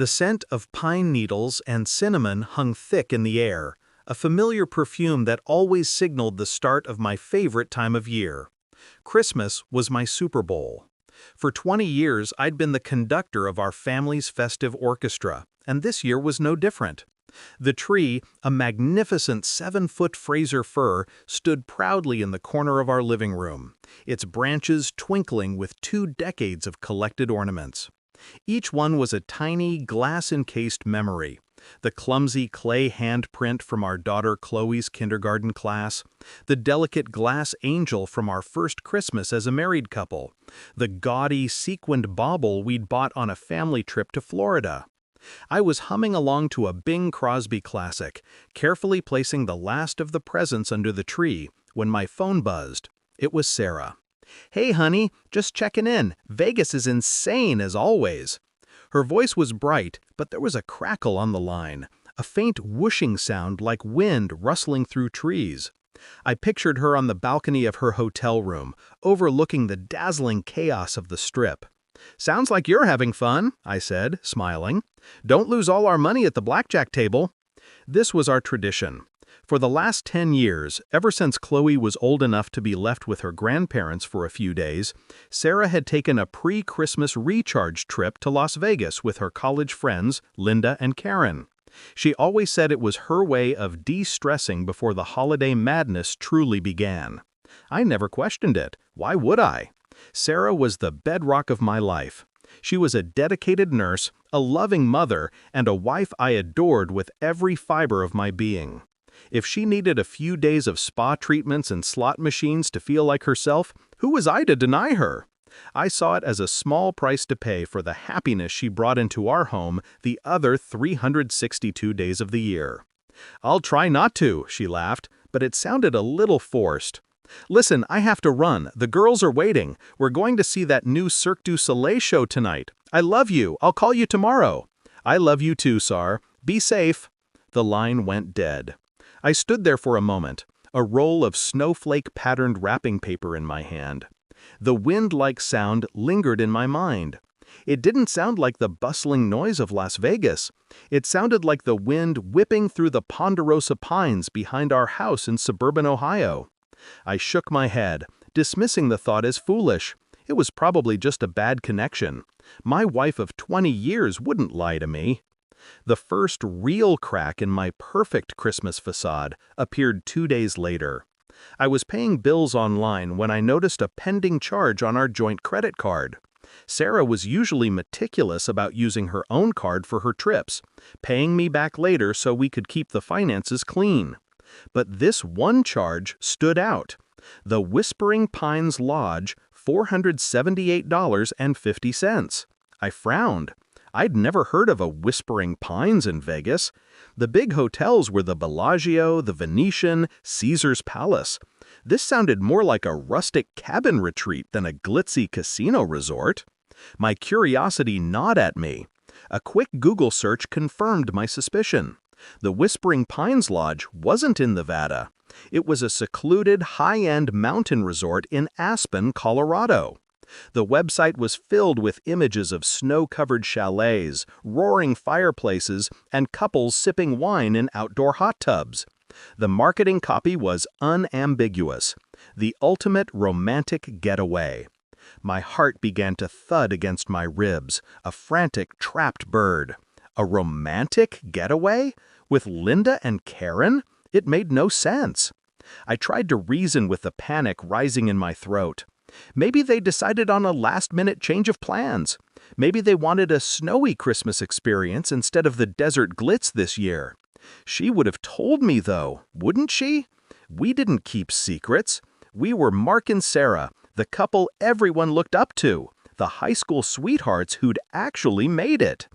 The scent of pine needles and cinnamon hung thick in the air, a familiar perfume that always signaled the start of my favorite time of year. Christmas was my Super Bowl. For 20 years, I'd been the conductor of our family's festive orchestra, and this year was no different. The tree, a magnificent 7-foot Fraser fir, stood proudly in the corner of our living room, its branches twinkling with 2 decades of collected ornaments. Each one was a tiny, glass-encased memory. The clumsy clay handprint from our daughter Chloe's kindergarten class, the delicate glass angel from our first Christmas as a married couple, the gaudy, sequined bauble we'd bought on a family trip to Florida. I was humming along to a Bing Crosby classic, carefully placing the last of the presents under the tree, when my phone buzzed. It was Sarah. "Hey, honey, just checking in. Vegas is insane as always." Her voice was bright, but there was a crackle on the line, a faint whooshing sound like wind rustling through trees. I pictured her on the balcony of her hotel room, overlooking the dazzling chaos of the Strip. "Sounds like you're having fun," I said, smiling. "Don't lose all our money at the blackjack table." This was our tradition. For the last 10 years, ever since Chloe was old enough to be left with her grandparents for a few days, Sarah had taken a pre-Christmas recharge trip to Las Vegas with her college friends, Linda and Karen. She always said it was her way of de-stressing before the holiday madness truly began. I never questioned it. Why would I? Sarah was the bedrock of my life. She was a dedicated nurse, a loving mother, and a wife I adored with every fiber of my being. If she needed a few days of spa treatments and slot machines to feel like herself, who was I to deny her? I saw it as a small price to pay for the happiness she brought into our home the other 362 days of the year. "I'll try not to," she laughed, but it sounded a little forced. "Listen, I have to run. The girls are waiting. We're going to see that new Cirque du Soleil show tonight. I love you. I'll call you tomorrow." "I love you too, Sar. Be safe." The line went dead. I stood there for a moment, a roll of snowflake-patterned wrapping paper in my hand. The wind-like sound lingered in my mind. It didn't sound like the bustling noise of Las Vegas. It sounded like the wind whipping through the ponderosa pines behind our house in suburban Ohio. I shook my head, dismissing the thought as foolish. It was probably just a bad connection. My wife of 20 years wouldn't lie to me. The first real crack in my perfect Christmas facade appeared 2 days later. I was paying bills online when I noticed a pending charge on our joint credit card. Sarah was usually meticulous about using her own card for her trips, paying me back later so we could keep the finances clean. But this one charge stood out. The Whispering Pines Lodge, $478.50. I frowned. I'd never heard of a Whispering Pines in Vegas. The big hotels were the Bellagio, the Venetian, Caesar's Palace. This sounded more like a rustic cabin retreat than a glitzy casino resort. My curiosity gnawed at me. A quick Google search confirmed my suspicion. The Whispering Pines Lodge wasn't in Nevada. It was a secluded, high-end mountain resort in Aspen, Colorado. The website was filled with images of snow-covered chalets, roaring fireplaces, and couples sipping wine in outdoor hot tubs. The marketing copy was unambiguous. The ultimate romantic getaway. My heart began to thud against my ribs, a frantic, trapped bird. A romantic getaway? With Linda and Karen? It made no sense. I tried to reason with the panic rising in my throat. Maybe they decided on a last-minute change of plans. Maybe they wanted a snowy Christmas experience instead of the desert glitz this year. She would have told me, though, wouldn't she? We didn't keep secrets. We were Mark and Sarah, the couple everyone looked up to, the high school sweethearts who'd actually made it.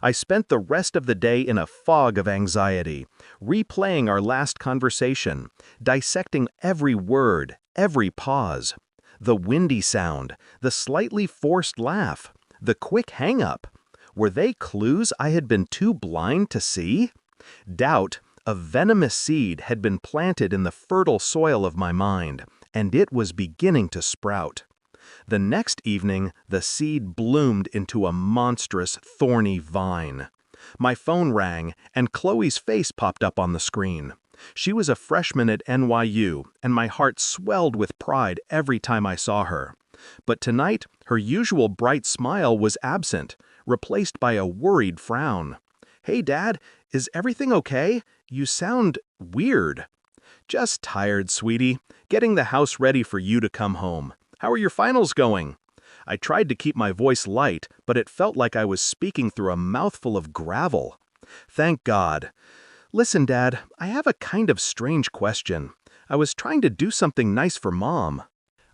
I spent the rest of the day in a fog of anxiety, replaying our last conversation, dissecting every word, every pause. The windy sound, the slightly forced laugh, the quick hang-up. Were they clues I had been too blind to see? Doubt, a venomous seed, had been planted in the fertile soil of my mind, and it was beginning to sprout. The next evening, the seed bloomed into a monstrous, thorny vine. My phone rang, and Chloe's face popped up on the screen. She was a freshman at NYU, and my heart swelled with pride every time I saw her. But tonight, her usual bright smile was absent, replaced by a worried frown. "Hey, Dad, is everything okay? You sound weird." "Just tired, sweetie. Getting the house ready for you to come home. How are your finals going?" I tried to keep my voice light, but it felt like I was speaking through a mouthful of gravel. "Thank God. Listen, Dad, I have a kind of strange question. I was trying to do something nice for Mom."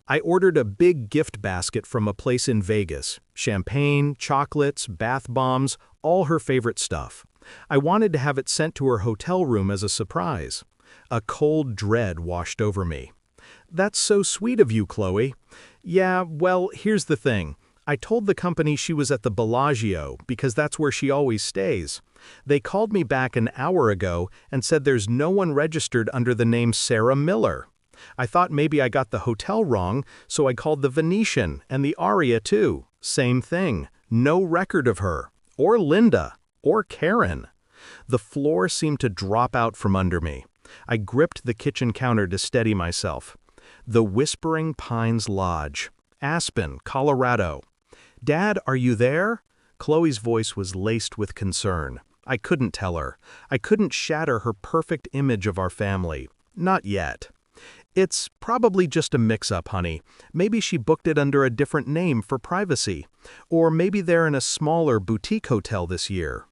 I ordered a big gift basket from a place in Vegas. Champagne, chocolates, bath bombs, all her favorite stuff. I wanted to have it sent to her hotel room as a surprise. A cold dread washed over me. "That's so sweet of you, Chloe." "Yeah, well, here's the thing. I told the company she was at the Bellagio because that's where she always stays. They called me back an hour ago and said there's no one registered under the name Sarah Miller. I thought maybe I got the hotel wrong, so I called the Venetian and the Aria too. Same thing. No record of her. Or Linda. Or Karen." The floor seemed to drop out from under me. I gripped the kitchen counter to steady myself. The Whispering Pines Lodge. Aspen, Colorado. "Dad, are you there?" Chloe's voice was laced with concern. I couldn't tell her. I couldn't shatter her perfect image of our family. Not yet. "It's probably just a mix-up, honey. Maybe she booked it under a different name for privacy. Or maybe they're in a smaller boutique hotel this year."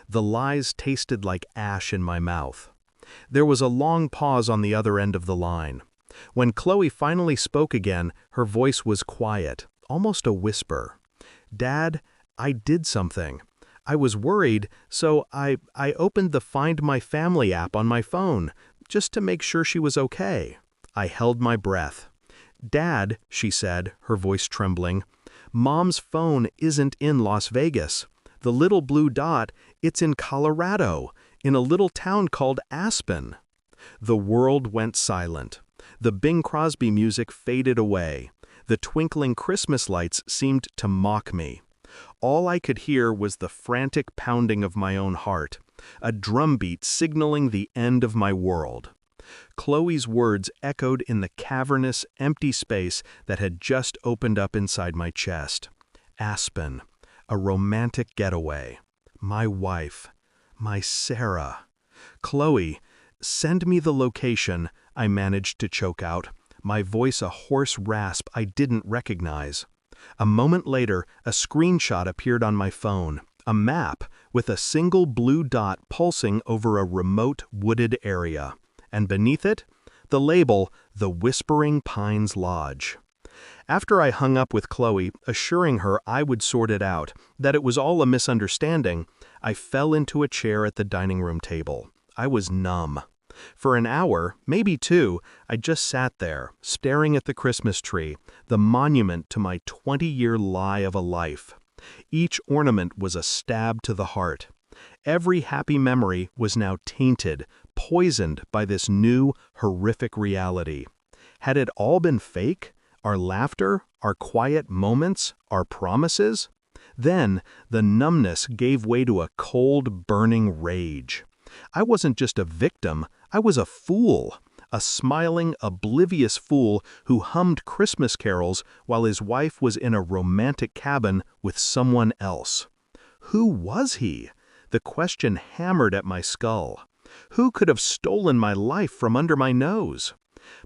The lies tasted like ash in my mouth. There was a long pause on the other end of the line. When Chloe finally spoke again, her voice was quiet, almost a whisper. "Dad, I did something. I was worried, so I opened the Find My Family app on my phone, just to make sure she was okay." I held my breath. "Dad," she said, her voice trembling, "Mom's phone isn't in Las Vegas. The little blue dot, it's in Colorado, in a little town called Aspen." The world went silent. The Bing Crosby music faded away. The twinkling Christmas lights seemed to mock me. All I could hear was the frantic pounding of my own heart, a drumbeat signaling the end of my world. Chloe's words echoed in the cavernous, empty space that had just opened up inside my chest. Aspen, a romantic getaway. My wife, my Sarah. "Chloe, send me the location," I managed to choke out, my voice a hoarse rasp I didn't recognize. A moment later, a screenshot appeared on my phone, a map with a single blue dot pulsing over a remote wooded area. And beneath it, the label, The Whispering Pines Lodge. After I hung up with Chloe, assuring her I would sort it out, that it was all a misunderstanding, I fell into a chair at the dining room table. I was numb. For an hour, maybe two, I just sat there, staring at the Christmas tree, the monument to my 20-year lie of a life. Each ornament was a stab to the heart. Every happy memory was now tainted, poisoned by this new, horrific reality. Had it all been fake? Our laughter, our quiet moments, our promises? Then, the numbness gave way to a cold, burning rage. I wasn't just a victim, I was a fool. A smiling, oblivious fool who hummed Christmas carols while his wife was in a romantic cabin with someone else. Who was he? The question hammered at my skull. Who could have stolen my life from under my nose?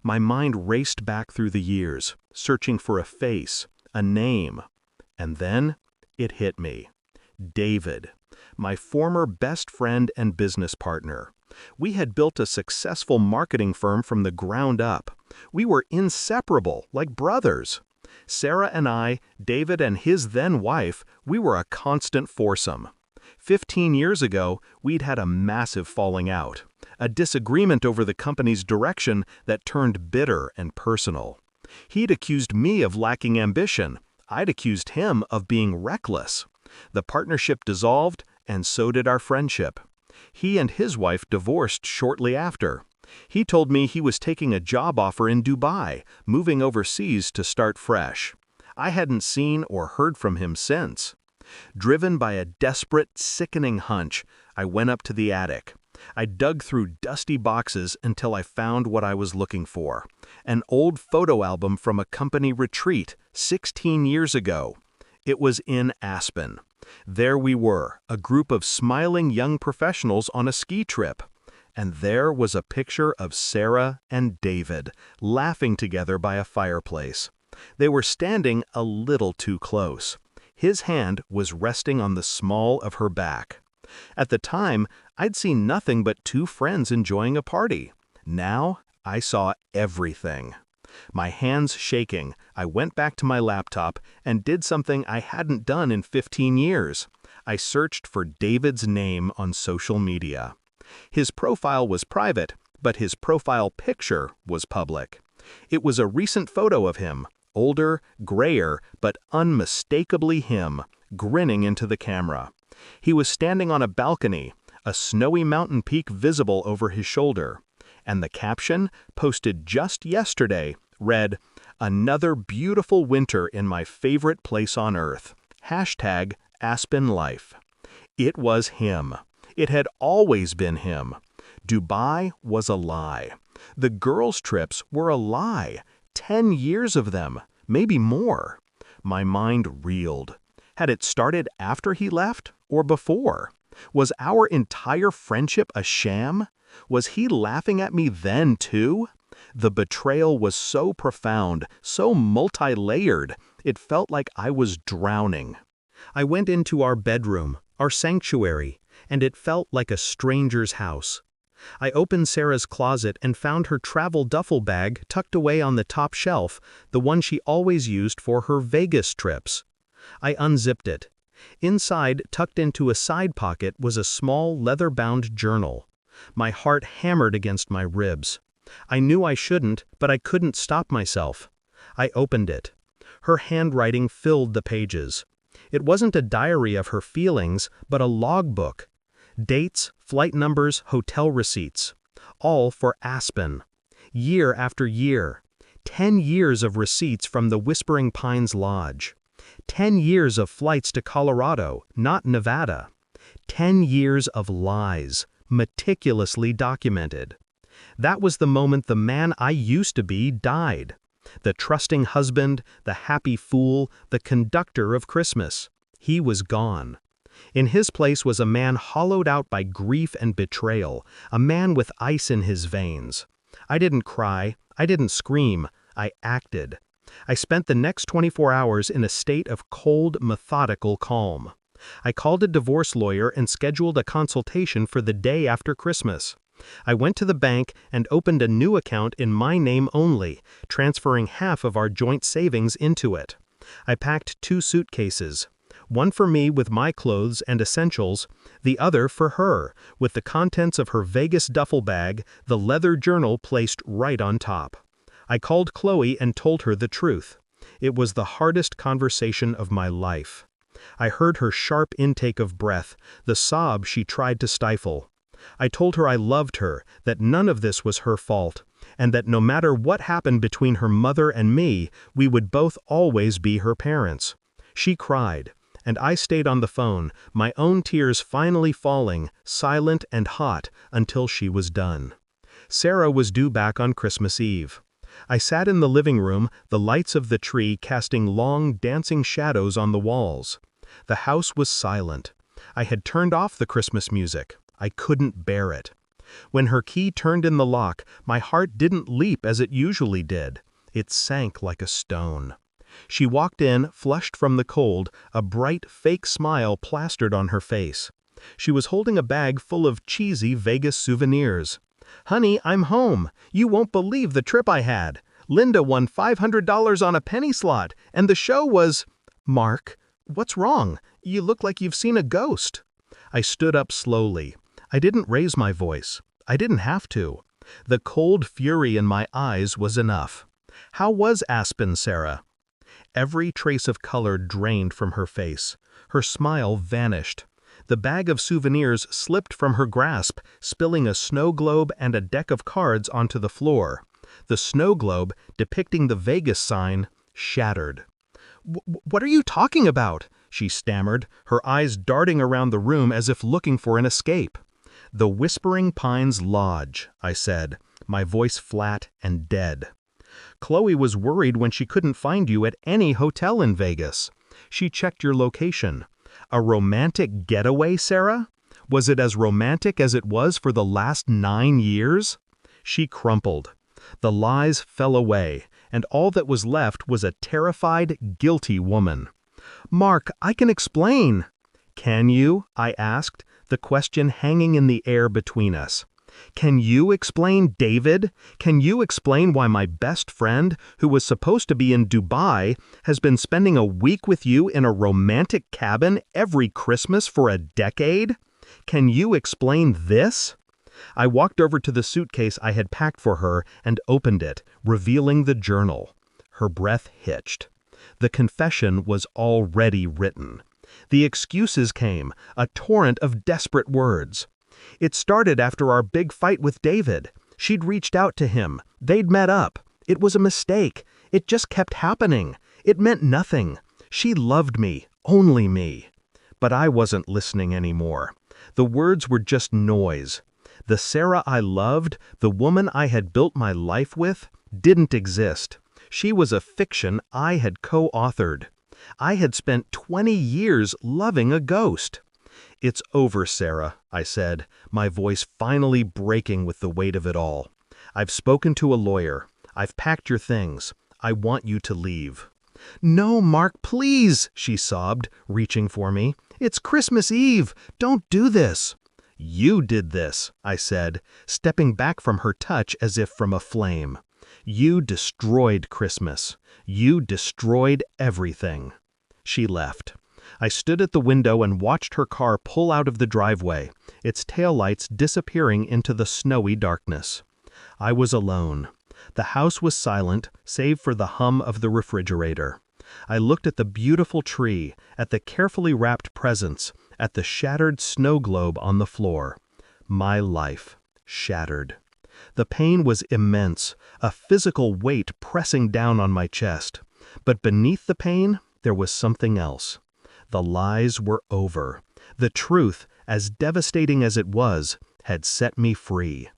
My mind raced back through the years, searching for a face, a name. And then it hit me. David, my former best friend and business partner. We had built a successful marketing firm from the ground up. We were inseparable, like brothers. Sarah and I, David and his then wife, we were a constant foursome. 15 years ago, we'd had a massive falling out, a disagreement over the company's direction that turned bitter and personal. He'd accused me of lacking ambition. I'd accused him of being reckless. The partnership dissolved, and so did our friendship. He and his wife divorced shortly after. He told me he was taking a job offer in Dubai, moving overseas to start fresh. I hadn't seen or heard from him since. Driven by a desperate, sickening hunch, I went up to the attic. I dug through dusty boxes until I found what I was looking for. An old photo album from a company retreat 16 years ago. It was in Aspen. There we were, a group of smiling young professionals on a ski trip. And there was a picture of Sarah and David, laughing together by a fireplace. They were standing a little too close. His hand was resting on the small of her back. At the time, I'd seen nothing but two friends enjoying a party. Now, I saw everything. My hands shaking, I went back to my laptop and did something I hadn't done in 15 years. I searched for David's name on social media. His profile was private, but his profile picture was public. It was a recent photo of him, older, grayer, but unmistakably him, grinning into the camera. He was standing on a balcony, a snowy mountain peak visible over his shoulder. And the caption, posted just yesterday, read, "Another beautiful winter in my favorite place on earth. #AspenLife." It was him. It had always been him. Dubai was a lie. The girls' trips were a lie. 10 years of them, maybe more. My mind reeled. Had it started after he left or before? Was our entire friendship a sham? Was he laughing at me then too? The betrayal was so profound, so multi-layered, it felt like I was drowning. I went into our bedroom, our sanctuary, and it felt like a stranger's house. I opened Sarah's closet and found her travel duffel bag tucked away on the top shelf, the one she always used for her Vegas trips. I unzipped it. Inside, tucked into a side pocket, was a small leather-bound journal. My heart hammered against my ribs. I knew I shouldn't, but I couldn't stop myself. I opened it. Her handwriting filled the pages. It wasn't a diary of her feelings, but a logbook. Dates, flight numbers, hotel receipts. All for Aspen. Year after year. 10 years of receipts from the Whispering Pines Lodge. 10 years of flights to Colorado, not Nevada. 10 years of lies, meticulously documented. That was the moment the man I used to be died. The trusting husband, the happy fool, the conductor of Christmas. He was gone. In his place was a man hollowed out by grief and betrayal, a man with ice in his veins. I didn't cry, I didn't scream, I acted. I spent the next 24 hours in a state of cold, methodical calm. I called a divorce lawyer and scheduled a consultation for the day after Christmas. I went to the bank and opened a new account in my name only, transferring half of our joint savings into it. I packed 2 suitcases. One for me with my clothes and essentials, the other for her, with the contents of her Vegas duffel bag, the leather journal placed right on top. I called Chloe and told her the truth. It was the hardest conversation of my life. I heard her sharp intake of breath, the sob she tried to stifle. I told her I loved her, that none of this was her fault, and that no matter what happened between her mother and me, we would both always be her parents. She cried, and I stayed on the phone, my own tears finally falling, silent and hot, until she was done. Sarah was due back on Christmas Eve. I sat in the living room, the lights of the tree casting long, dancing shadows on the walls. The house was silent. I had turned off the Christmas music. I couldn't bear it. When her key turned in the lock, my heart didn't leap as it usually did. It sank like a stone. She walked in, flushed from the cold, a bright, fake smile plastered on her face. She was holding a bag full of cheesy Vegas souvenirs. "Honey, I'm home. You won't believe the trip I had. Linda won $500 on a penny slot, and the show was—" "Mark, what's wrong? You look like you've seen a ghost." I stood up slowly. I didn't raise my voice. I didn't have to. The cold fury in my eyes was enough. "How was Aspen, Sarah?" Every trace of color drained from her face. Her smile vanished. The bag of souvenirs slipped from her grasp, spilling a snow globe and a deck of cards onto the floor. The snow globe, depicting the Vegas sign, shattered. What are you talking about?" she stammered, her eyes darting around the room as if looking for an escape. "The Whispering Pines Lodge," I said, my voice flat and dead. "Chloe was worried when she couldn't find you at any hotel in Vegas. She checked your location. A romantic getaway, Sarah? Was it as romantic as it was for the last 9 years?" She crumpled. The lies fell away, and all that was left was a terrified, guilty woman. "Mark, I can explain." "Can you?" I asked, the question hanging in the air between us. "Can you explain, David? Can you explain why my best friend, who was supposed to be in Dubai, has been spending a week with you in a romantic cabin every Christmas for a decade? Can you explain this?" I walked over to the suitcase I had packed for her and opened it, revealing the journal. Her breath hitched. The confession was already written. The excuses came, a torrent of desperate words. "It started after our big fight with David. She'd reached out to him. They'd met up. It was a mistake. It just kept happening. It meant nothing. She loved me, only me." But I wasn't listening anymore. The words were just noise. The Sarah I loved, the woman I had built my life with, didn't exist. She was a fiction I had co-authored. I had spent 20 years loving a ghost. "It's over, Sarah," I said, my voice finally breaking with the weight of it all. "I've spoken to a lawyer. I've packed your things. I want you to leave." "No, Mark, please," she sobbed, reaching for me. "It's Christmas Eve. Don't do this." "You did this," I said, stepping back from her touch as if from a flame. "You destroyed Christmas. You destroyed everything." She left. I stood at the window and watched her car pull out of the driveway, its taillights disappearing into the snowy darkness. I was alone. The house was silent, save for the hum of the refrigerator. I looked at the beautiful tree, at the carefully wrapped presents, at the shattered snow globe on the floor. My life, shattered. The pain was immense, a physical weight pressing down on my chest. But beneath the pain, there was something else. The lies were over. The truth, as devastating as it was, had set me free.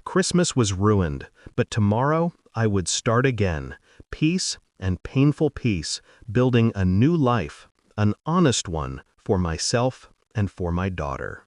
Christmas was ruined, but tomorrow I would start again. Peace and painful peace, building a new life, an honest one, for myself and for my daughter.